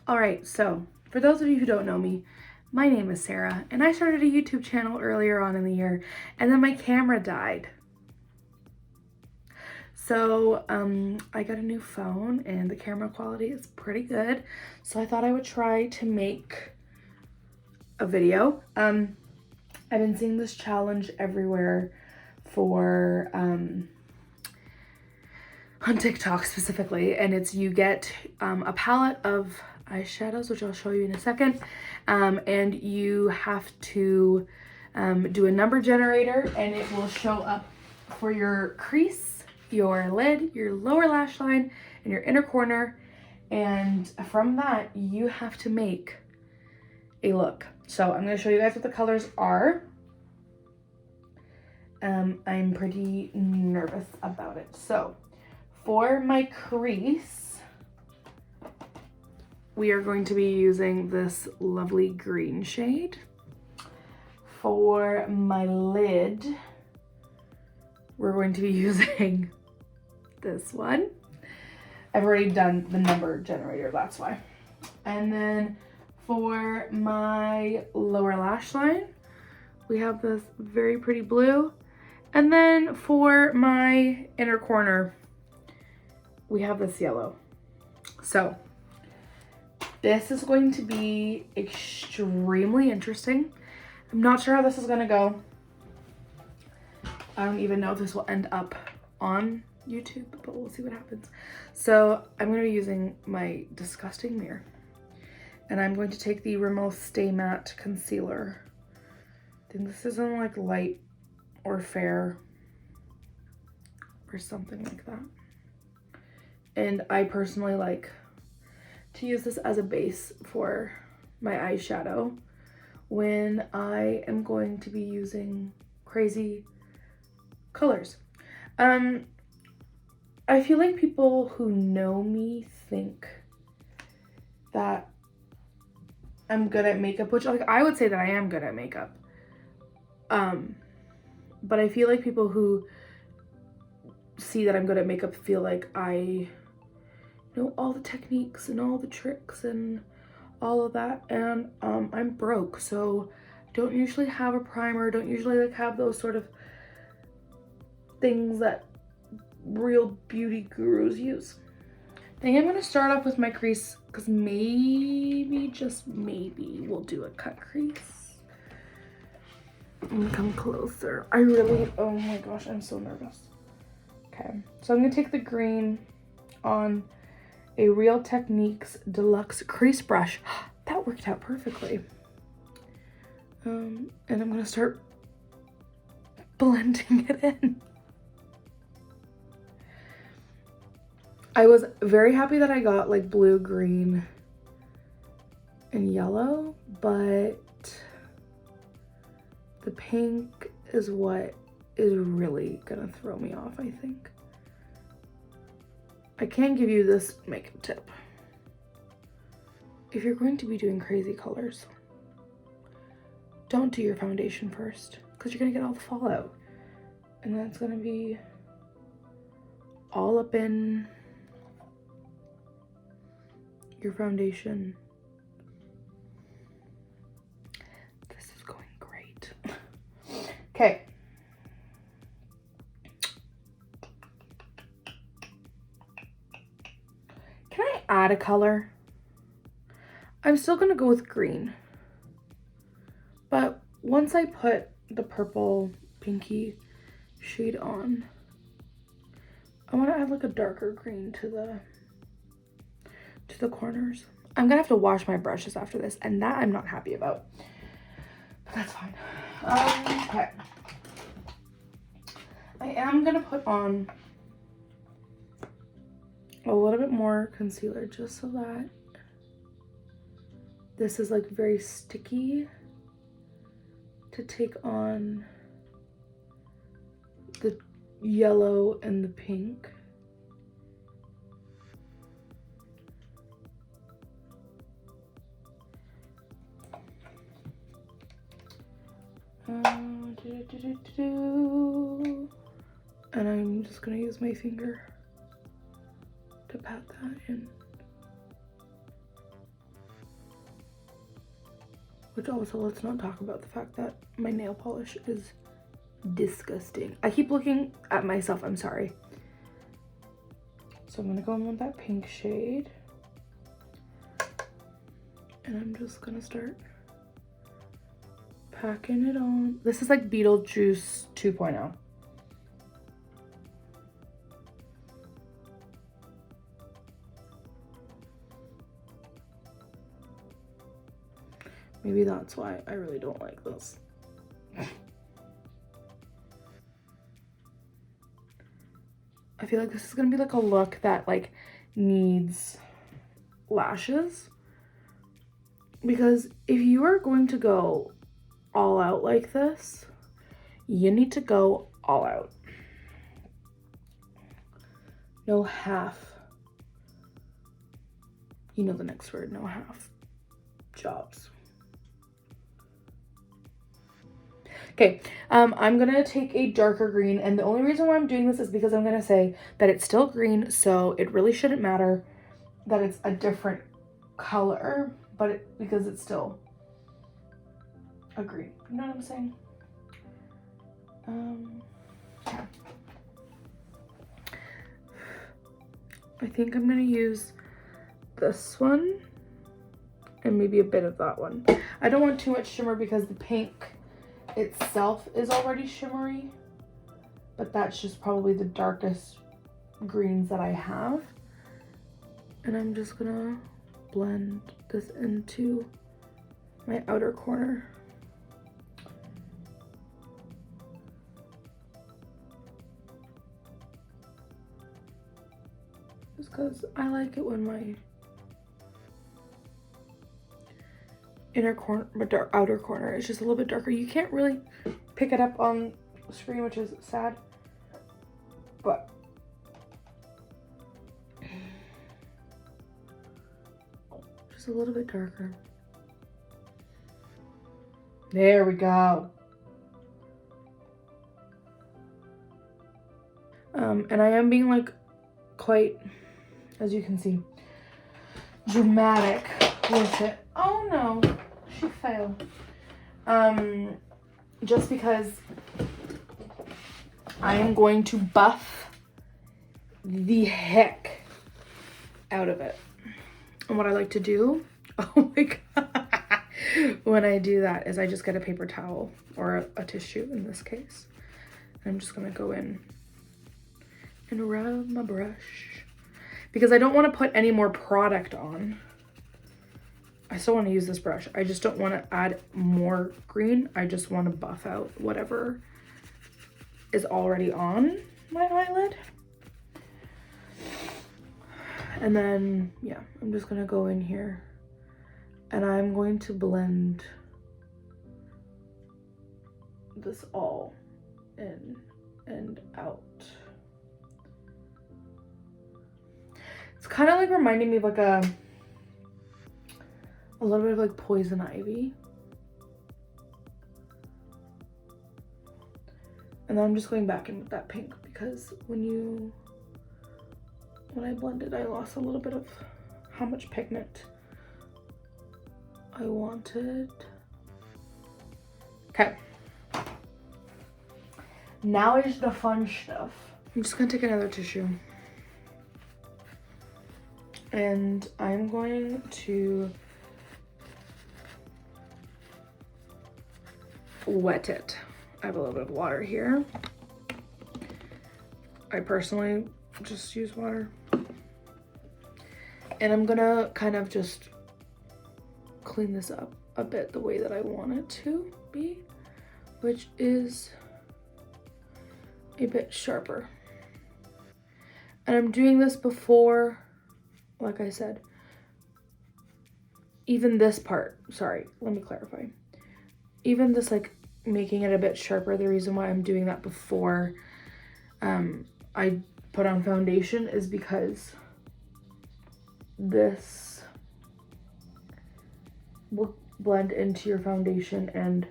All right, so for those of you who don't know me, my name is Sarah, and I started a YouTube channel earlier on in the year, and then my camera died. So I got a new phone, and the camera quality is pretty good. So I thought I would try to make a video. I've been seeing this challenge everywhere for on TikTok specifically, and it's you get a palette of eyeshadows, which I'll show you in a second, and you have to do a number generator, and it will show up for your crease, your lid, your lower lash line, and your inner corner, and from that you have to make a look. So I'm going to show you guys what the colors are. I'm pretty nervous about it. So for my crease, we are going to be using this lovely green shade. For my lid, we're going to be using this one. I've already done the number generator, that's why. And then for my lower lash line, we have this very pretty blue. And then for my inner corner, we have this yellow. So this is going to be extremely interesting. I'm not sure how this is gonna go. I don't even know if this will end up on YouTube, but we'll see what happens. So I'm gonna be using my disgusting mirror, and I'm going to take the Rimmel Stay Matte Concealer. I think this is in like light or fair or something like that. And I personally like to use this as a base for my eyeshadow when I am going to be using crazy colors. I feel like people who know me think that I'm good at makeup, which like I would say that I am good at makeup. But I feel like people who see that I'm good at makeup feel like I know all the techniques and all the tricks and all of that, and I'm broke, so don't usually have a primer, don't usually like have those sort of things that real beauty gurus use. I think I'm gonna start off with my crease, because maybe, just maybe, we'll do a cut crease. I'm gonna come closer. Oh my gosh, I'm so nervous. Okay, so I'm gonna take the green on a Real Techniques Deluxe Crease Brush. That worked out perfectly. And I'm gonna start blending it in. I was very happy that I got like blue, green, and yellow, but the pink is what is really gonna throw me off, I think. I can give you this makeup tip. If you're going to be doing crazy colors, don't do your foundation first, because you're gonna get all the fallout. And that's gonna be all up in your foundation. This is going great. Okay. Can I add a color? I'm still gonna go with green, but once I put the purple pinky shade on, I want to add like a darker green to the corners. I'm gonna have to wash my brushes after this, and that I'm not happy about, but that's fine. Okay, I am gonna put on a little bit more concealer just so that this is like very sticky to take on the yellow and the pink. And I'm just gonna use my finger to pat that in. Which also, let's not talk about the fact that my nail polish is disgusting. I keep looking at myself, I'm sorry. So I'm gonna go in with that pink shade. And I'm just gonna start packing it on. This is like Beetlejuice 2.0. Maybe that's why I really don't like this. I feel like this is gonna be like a look that like needs lashes. Because if you are going to go all out like this, you need to go all out. No half. You know the next word, no half jobs. Okay, I'm gonna take a darker green, and the only reason why I'm doing this is because I'm gonna say that it's still green, so it really shouldn't matter that it's a different color, but because it's still a green. You know what I'm saying? Yeah. I think I'm gonna use this one and maybe a bit of that one. I don't want too much shimmer because the pink itself is already shimmery, but that's just probably the darkest greens that I have. And I'm just gonna blend this into my outer corner. Just because I like it when my inner corner, but outer corner is just a little bit darker. You can't really pick it up on the screen, which is sad, but just a little bit darker. There we go. And I am being like quite, as you can see, dramatic with it. Oh no, she fell. Just because I am going to buff the heck out of it. And what I like to do, oh my god, when I do that is I just get a paper towel or a tissue in this case. And I'm just gonna go in and rub my brush because I don't want to put any more product on. I still want to use this brush. I just don't want to add more green. I just want to buff out whatever is already on my eyelid. And then, yeah, I'm just going to go in here and I'm going to blend this all in and out. It's kind of like reminding me of like a little bit of like poison ivy. And then I'm just going back in with that pink because when I blended, I lost a little bit of how much pigment I wanted. Okay. Now is the fun stuff. I'm just gonna take another tissue. And I'm going to wet it. I have a little bit of water here. I personally just use water. And I'm gonna kind of just clean this up a bit the way that I want it to be, which is a bit sharper. And I'm doing this before, like I said, even this part, sorry, let me clarify. Even this, like, making it a bit sharper, the reason why I'm doing that before I put on foundation is because this will blend into your foundation and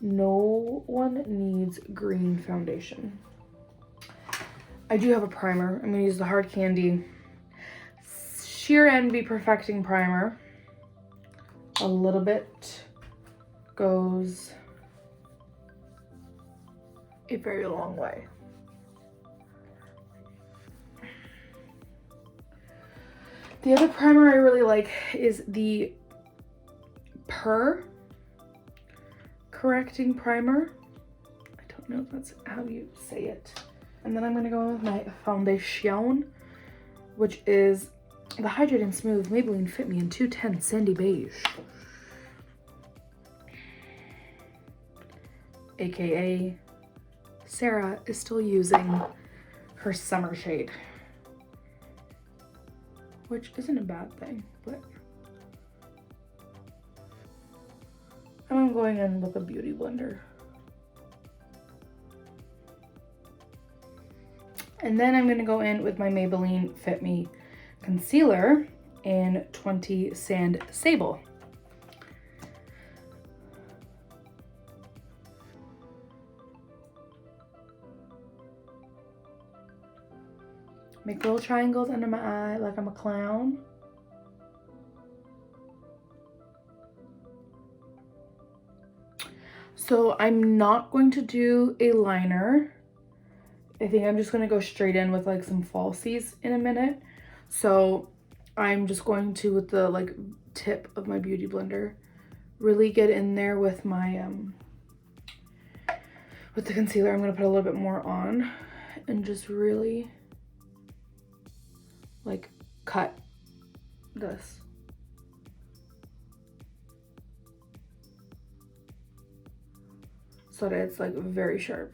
no one needs green foundation. I do have a primer. I'm gonna use the Hard Candy Sheer Envy Perfecting Primer. A little bit goes a very long way. The other primer I really like is the Purr Correcting Primer. I don't know if that's how you say it. And then I'm going to go in with my foundation, which is the Hydrate and Smooth Maybelline Fit Me in 210 Sandy Beige. AKA Sarah is still using her summer shade, which isn't a bad thing, but I'm going in with a beauty blender. And then I'm going to go in with my Maybelline Fit Me concealer in 20 Sand Sable. Make little triangles under my eye like I'm a clown. So I'm not going to do a liner. I think I'm just going to go straight in with like some falsies in a minute. So I'm just going to, with the like tip of my beauty blender, really get in there with my with the concealer. I'm going to put a little bit more on and just really like cut this. So that it's like very sharp.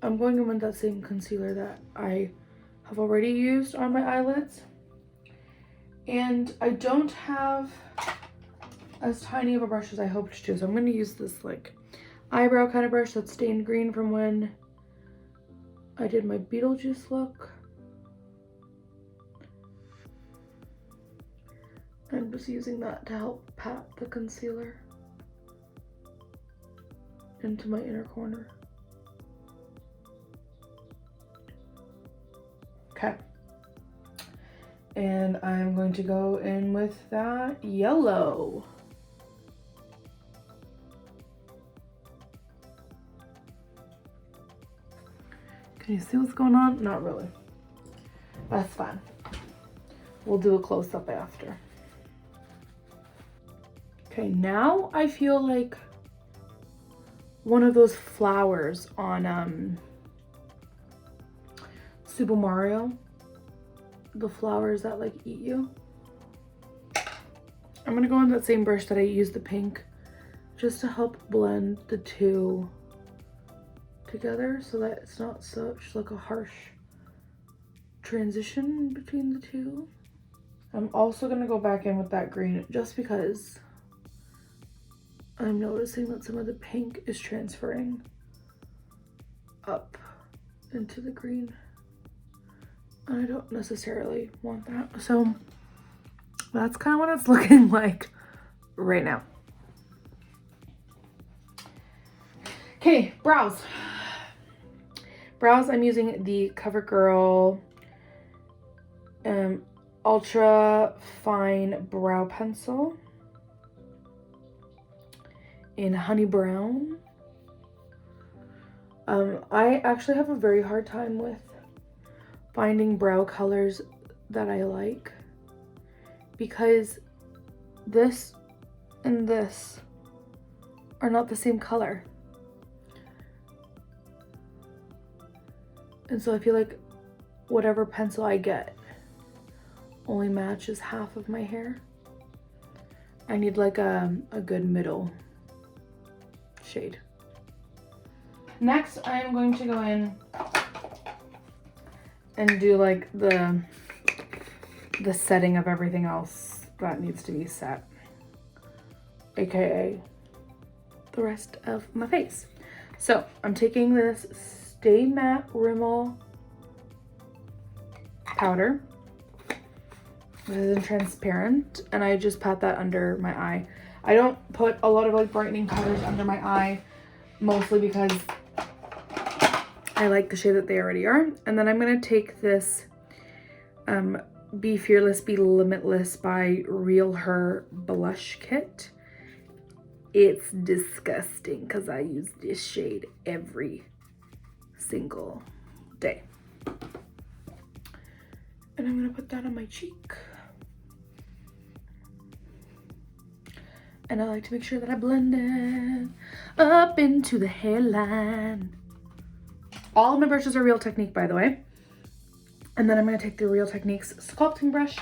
I'm going in with that same concealer that I have already used on my eyelids. And I don't have as tiny of a brush as I hoped to, so I'm going to use this like eyebrow kind of brush that's stained green from when I did my Beetlejuice look. I'm just using that to help pat the concealer into my inner corner. Okay. And I'm going to go in with that yellow. Can you see what's going on? Not really. That's fine. We'll do a close-up after. Okay, now I feel like one of those flowers on Super Mario. The flowers that like eat you. I'm gonna go on that same brush that I used, the pink, just to help blend the two together so that it's not such like a harsh transition between the two. I'm also gonna go back in with that green just because I'm noticing that some of the pink is transferring up into the green. I don't necessarily want that. So that's kind of what it's looking like right now. Okay, brows. Brows, I'm using the CoverGirl Ultra Fine Brow Pencil in Honey Brown. I actually have a very hard time with finding brow colors that I like because this and this are not the same color. And so I feel like whatever pencil I get only matches half of my hair. I need like a good middle shade. Next, I'm going to go in and do like the setting of everything else that needs to be set, aka the rest of my face. So I'm taking this Stay Matte Rimmel powder. This isn't transparent, and I just pat that under my eye. I don't put a lot of like brightening colors under my eye, mostly because I like the shade that they already are. And then I'm gonna take this Be Fearless, Be Limitless by Real Her Blush Kit. It's disgusting because I use this shade every single day. And I'm gonna put that on my cheek. And I like to make sure that I blend it up into the hairline. All of my brushes are Real Technique, by the way. And then I'm gonna take the Real Techniques sculpting brush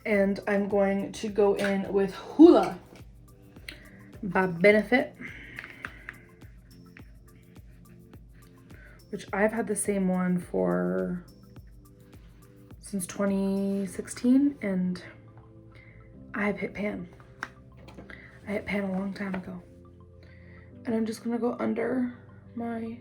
and I'm going to go in with Hula by Benefit, which I've had the same one for since 2016, and I've hit pan. I hit pan a long time ago. And I'm just gonna go under my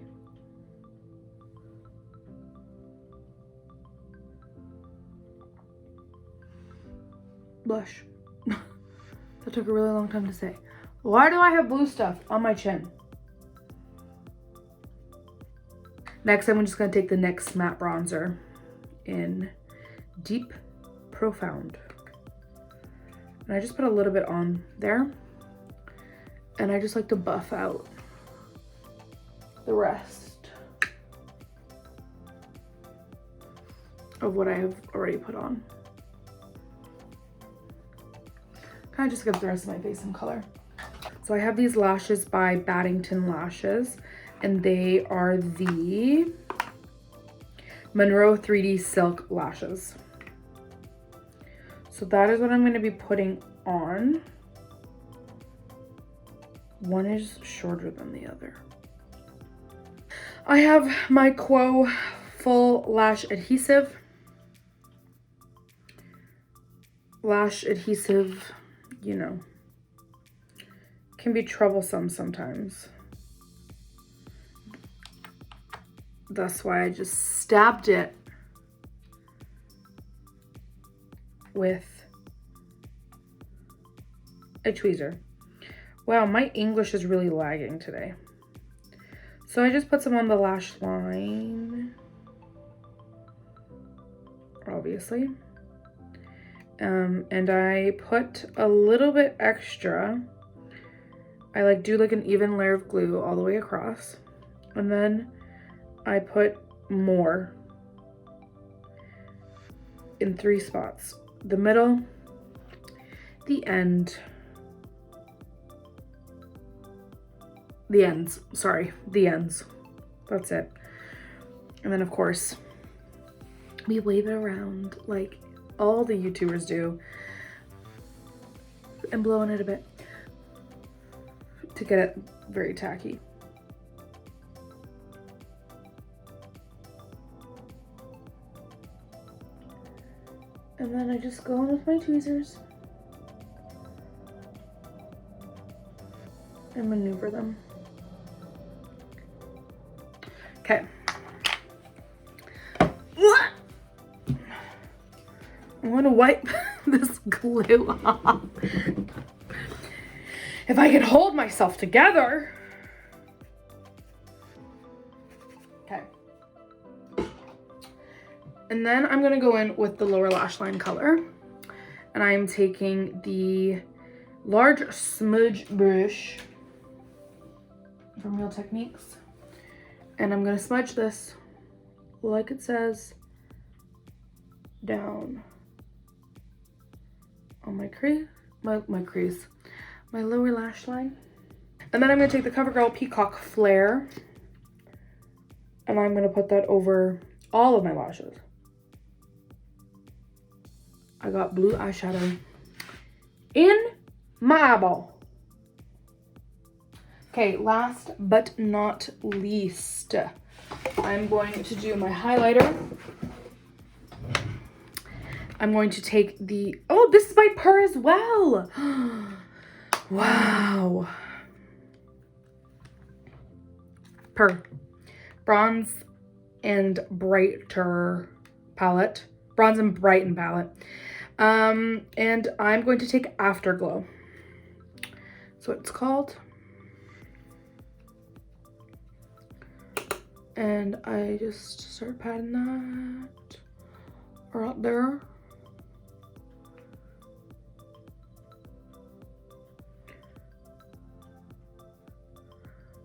blush. That took a really long time to say. Why do I have blue stuff on my chin? Next, I'm just gonna take the NYX matte bronzer in Deep Profound. And I just put a little bit on there. And I just like to buff out the rest of what I have already put on. Kind of just give the rest of my face some color. So I have these lashes by Baddington Lashes, and they are the Monroe 3D Silk Lashes. So that is what I'm going to be putting on. One is shorter than the other. I have my Quo Full Lash Adhesive. Lash adhesive, you know, can be troublesome sometimes. That's why I just stabbed it with a tweezer. Wow, my English is really lagging today. So I just put some on the lash line, obviously. And I put a little bit extra. I do like an even layer of glue all the way across. And then I put more in 3 spots. The middle, the end, the ends, sorry, the ends. That's it. And then of course, we wave it around like all the YouTubers do and blow on it a bit to get it very tacky. And then I just go in with my tweezers and maneuver them. Okay. I'm gonna wipe this glue off. If I can hold myself together. Okay. And then I'm gonna go in with the lower lash line color. And I'm taking the large smudge brush from Real Techniques. And I'm gonna smudge this, like it says, down on my crease, my lower lash line. And then I'm gonna take the CoverGirl Peacock Flare and I'm gonna put that over all of my lashes. I got blue eyeshadow in my eyeball. Okay, last but not least, I'm going to do my highlighter. I'm going to take the, oh, this is by Purr as well. Wow. Purr. Bronze and Brighter palette. Bronze and Brighten palette. And I'm going to take Afterglow. That's what it's called. And I just start patting that right there.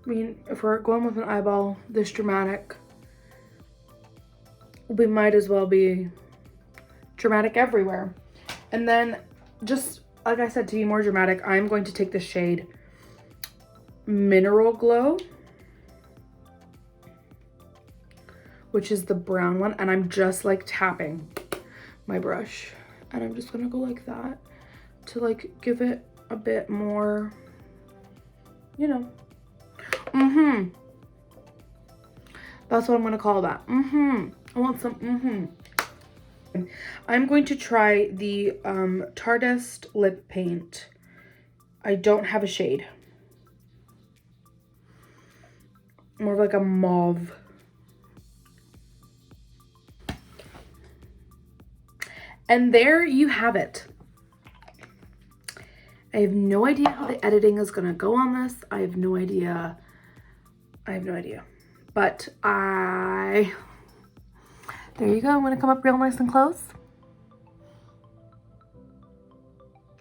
I mean, if we're going with an eyeball this dramatic, we might as well be dramatic everywhere. And then, just like I said, to be more dramatic, I'm going to take the shade Mineral Glow, which is the brown one, and I'm just like tapping my brush, and I'm just gonna go like that to like give it a bit more, you know. That's what I'm gonna call that. I want some I'm going to try the Tardest lip paint. I don't have a shade. More of like a mauve. And there you have it. I have no idea how the editing is gonna go on this. I have no idea. But there you go. I'm gonna come up real nice and close.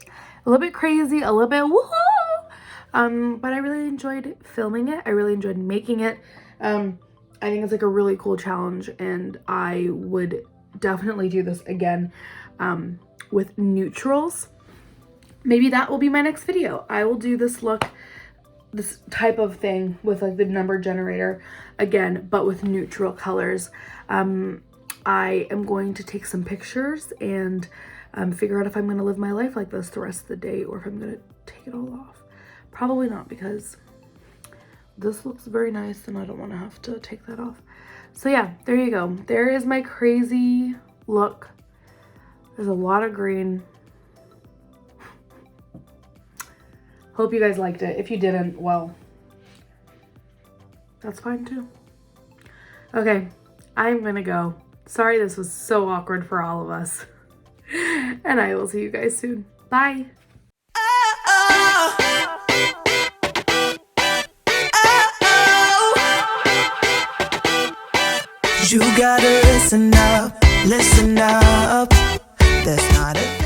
A little bit crazy, a little bit woohoo! But I really enjoyed filming it. I really enjoyed making it. I think it's like a really cool challenge, and I would definitely do this again with neutrals. Maybe that will be my next video. I will do this look, this type of thing with like the number generator again, but with neutral colors. I am going to take some pictures and figure out if I'm going to live my life like this the rest of the day, or if I'm going to take it all off. Probably not, because this looks very nice and I don't want to have to take that off. So yeah, there you go. There is my crazy look. There's a lot of green. Hope you guys liked it. If you didn't, well, that's fine too. Okay, I'm gonna go. Sorry this was so awkward for all of us. And I will see you guys soon. Bye. You gotta listen up, listen up. There's not a